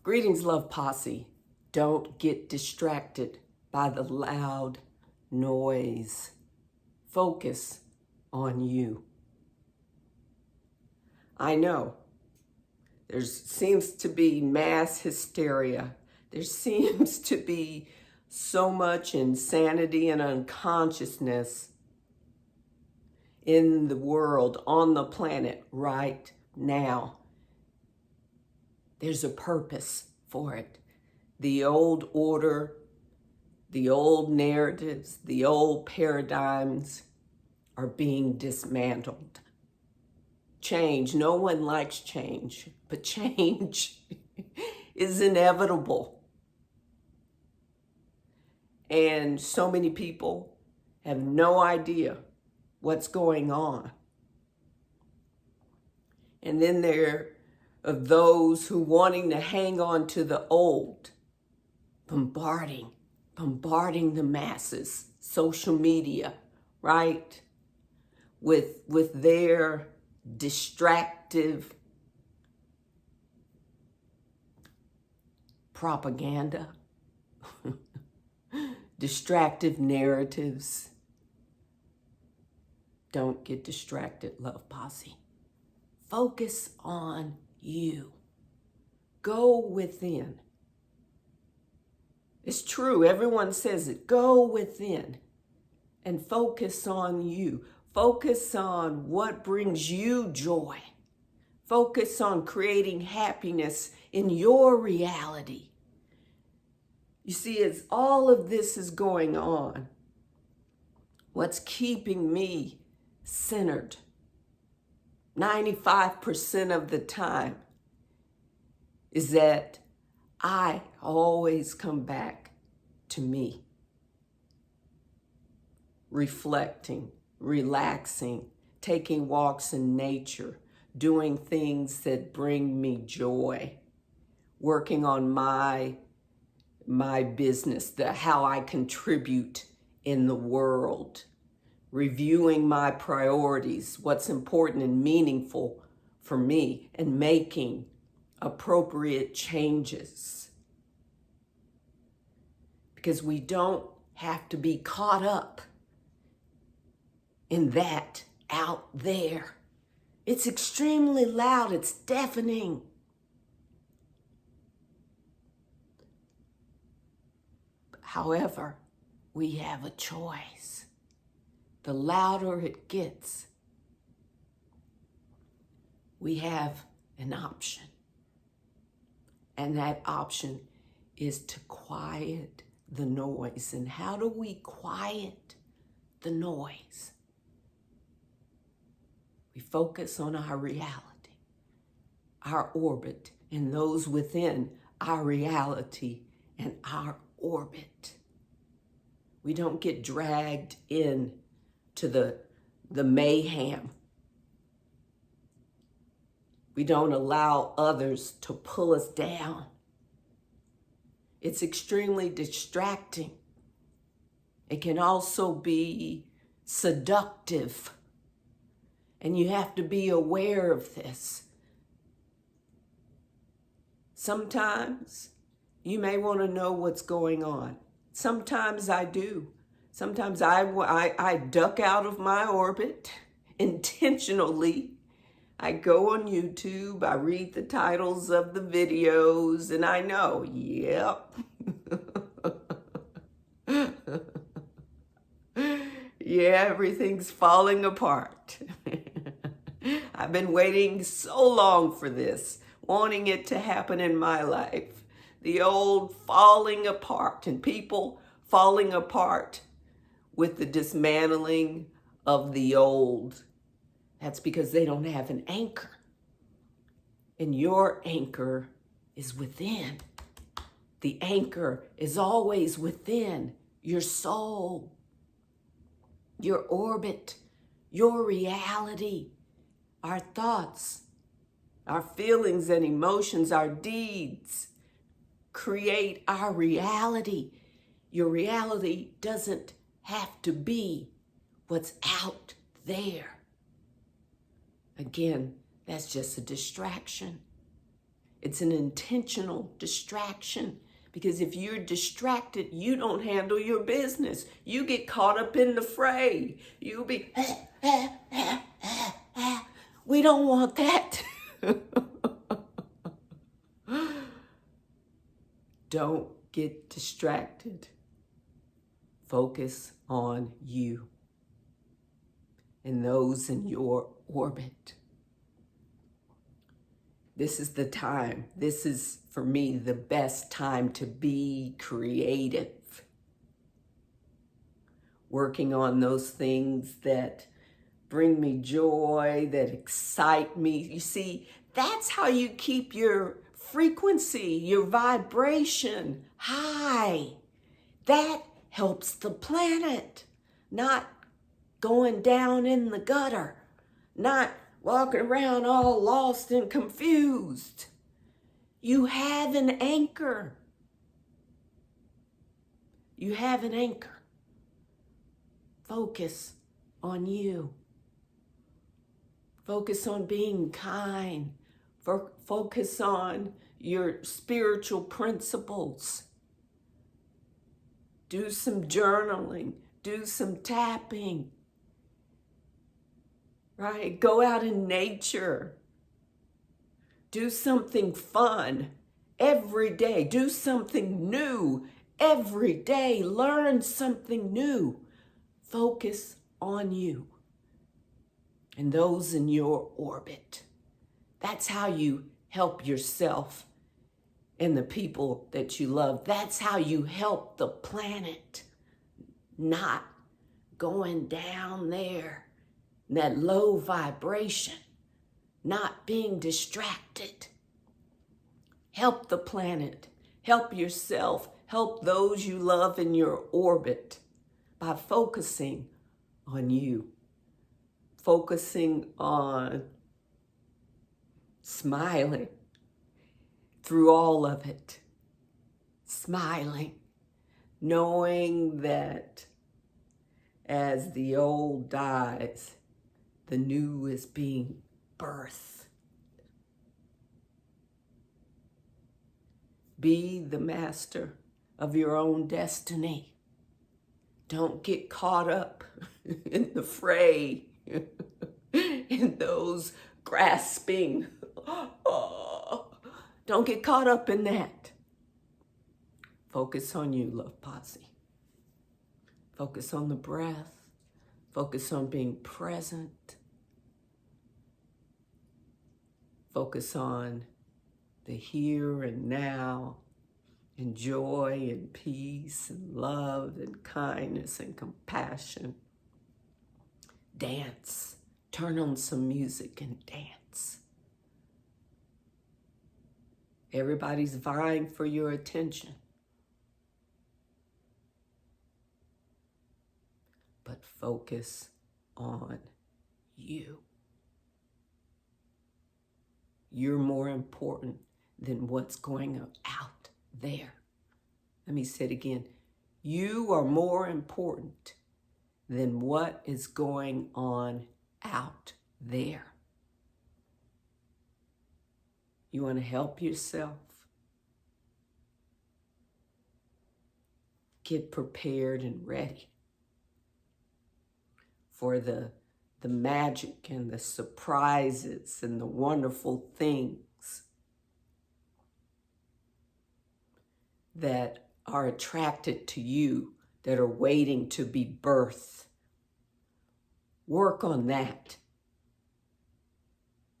Greetings, Love Posse. Don't get distracted by the loud noise. Focus on you. I know there seems to be mass hysteria. There seems to be so much insanity and unconsciousness in the world, on the planet right now. There's a purpose for it. The old order, the old narratives, the old paradigms are being dismantled. Change, no one likes change, but change is inevitable. And so many people have no idea what's going on. And then there are those who wanting to hang on to the old, bombarding the masses, social media, right? With their distractive propaganda, distractive narratives. Don't get distracted, Love Posse. Focus on you. Go within. It's true, everyone says it. Go within and focus on you. Focus on what brings you joy. Focus on creating happiness in your reality. You see, as all of this is going on, what's keeping me centered 95% of the time is that I always come back to me. Reflecting, relaxing, taking walks in nature, doing things that bring me joy, working on my business, how I contribute in the world, reviewing my priorities, what's important and meaningful for me, and making appropriate changes. Because we don't have to be caught up in that out there. It's extremely loud, it's deafening. However, we have a choice. The louder it gets, we have an option. And that option is to quiet the noise. And how do we quiet the noise? We focus on our reality, our orbit, and those within our reality and our orbit. We don't get dragged in to the mayhem. We don't allow others to pull us down. It's extremely distracting. It can also be seductive. And you have to be aware of this. Sometimes you may want to know what's going on. Sometimes I do. Sometimes I duck out of my orbit intentionally. I go on YouTube, I read the titles of the videos, and I know, yep. Yeah, everything's falling apart. I've been waiting so long for this, wanting it to happen in my life. The old falling apart, and people falling apart with the dismantling of the old. That's because they don't have an anchor. And your anchor is within. The anchor is always within your soul, your orbit, your reality, our thoughts, our feelings and emotions, our deeds create our reality. Your reality doesn't have to be what's out there. Again, that's just a distraction. It's an intentional distraction. Because if you're distracted, you don't handle your business. You get caught up in the fray. You'll be, we don't want that. Don't get distracted. Focus on you and those in your orbit. This is the time. This is, for me, the best time to be creative. Working on those things that bring me joy, that excite me. You see, that's how you keep your frequency, your vibration high. That helps the planet, not going down in the gutter, not walking around all lost and confused. You have an anchor. You have an anchor. Focus on you. Focus on being kind. Focus on your spiritual principles. Do some journaling. Do some tapping. Right? Go out in nature. Do something fun every day. Do something new every day. Learn something new. Focus on you and those in your orbit. That's how you help yourself and the people that you love. That's how you help the planet, not going down there, that low vibration, not being distracted. Help the planet, help yourself, help those you love in your orbit by focusing on you, focusing on smiling through all of it, smiling, knowing that as the old dies, the new is being birthed. Be the master of your own destiny. Don't get caught up in the fray, in those grasping. Oh, don't get caught up in that. Focus on you, Love Posse. Focus on the breath. Focus on being present. Focus on the here and now, and joy and peace and love and kindness and compassion. Dance. Turn on some music and dance. Everybody's vying for your attention. But focus on you. You're more important than what's going out there. Let me say it again. You are more important than what is going on out there. You want to help yourself? Get prepared and ready for the magic and the surprises and the wonderful things that are attracted to you, that are waiting to be birthed. Work on that.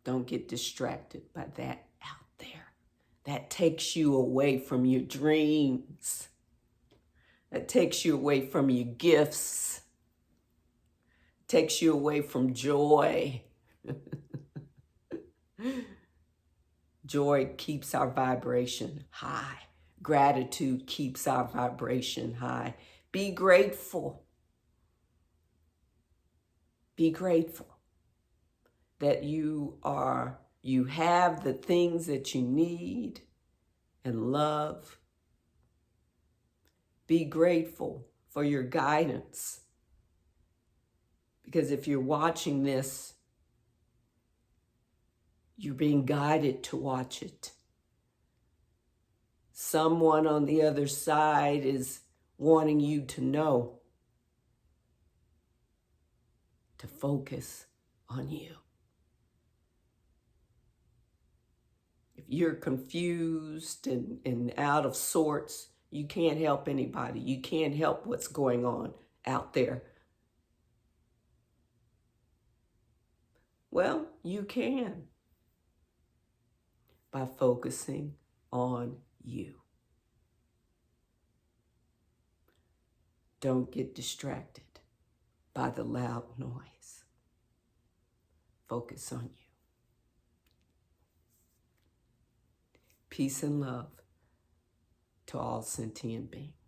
Don't get distracted by that out there. That takes you away from your dreams. That takes you away from your gifts. Takes you away from joy. Joy keeps our vibration high. Gratitude keeps our vibration high. Be grateful. Be grateful that you have the things that you need and love. Be grateful for your guidance. Because if you're watching this, you're being guided to watch it. someone on the other side is wanting you to know, to focus on you. If you're confused and out of sorts, you can't help anybody. You can't help what's going on out there. Well, you can by focusing on you. Don't get distracted by the loud noise. Focus on you. Peace and love to all sentient beings.